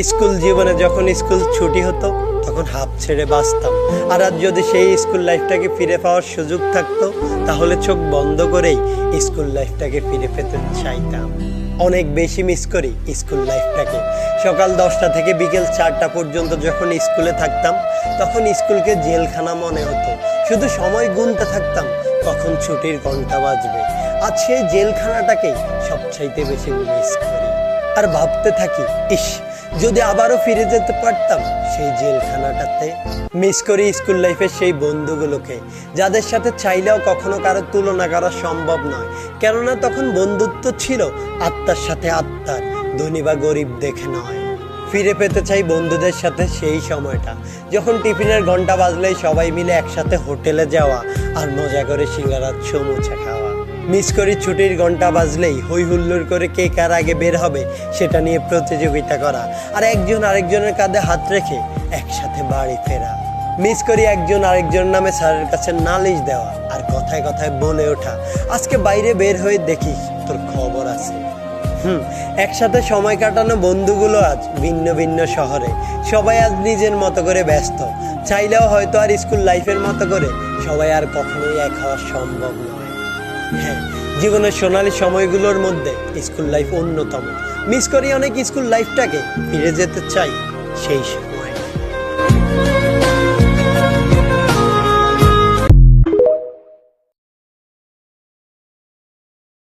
School জীবনে যখন school ছুটি হতো তখন হাঁপ ছেড়ে বাঁচতাম। আর আজ যদি সেই স্কুল লাইফটাকে ফিরে পাওয়ার সুযোগ থাকতো তাহলে চোখ বন্ধ করেই স্কুল লাইফটাকে ফিরে পেতে চাইতাম। অনেক বেশি মিস করি স্কুল লাইফটাকে। সকাল 10টা থেকে বিকেল 4টা পর্যন্ত যখন স্কুলে থাকতাম তখন স্কুলকে জেলখানা মনে হতো। শুধু সময় গুনতে থাকতাম কখন ছুটির ঘন্টা বাজবে। আজ সেই জেলখানাটাকেই সবচাইতে বেশি মিস করি। আর ভাবতে থাকি, ইস যদি আবারও ফিরে যেতে পারতাম সেই জেলখানাটাতে। মিস করি স্কুল লাইফের সেই বন্ধুগুলোকে যাদের সাথে চাইলেও কখনো কারো তুলনা করা সম্ভব নয়। কেননা তখন বন্ধুত্ব ছিল আত্মার সাথে আত্মার, ধনী বা গরিব দেখে নয়। ফিরে পেতে চাই বন্ধুদের সাথে সেই সময়টা যখন টিফিনের ঘন্টা বাজলেই সবাই মিলে একসাথে হোটেলে যাওয়া আর মজা করে সিঙ্গারার সমুচা খাওয়া। মিস করি ছুটির ঘন্টা বাজলেই হই হুল্লোড় করে কে কার আগে বের হবে সেটা নিয়ে প্রতিযোগিতা করা আর একজন আরেকজনের কাঁধে হাত রেখে একসাথে বাড়ি ফেরা। মিস করি একজন আরেকজন নামে স্যারের কাছে নালিশ দেওয়া আর কথায় কথায় বলে ওঠা, আজকে বাইরে বের হয়ে দেখিস তোর খবর আছে। একসাথে সময় কাটানো বন্ধুগুলো আজ ভিন্ন ভিন্ন শহরে। সবাই আজ নিজের মতো করে ব্যস্ত। চাইলেও হয়তো আর স্কুল লাইফের মতো করে সবাই আর কখনোই এক হওয়া সম্ভব নয়। হ্যাঁ, জীবনের সোনালী সময়গুলোর মধ্যে স্কুল লাইফ অন্যতম। মিস করি অনেক স্কুল লাইফটাকে, ফিরে যেতে চাই সেই সময়।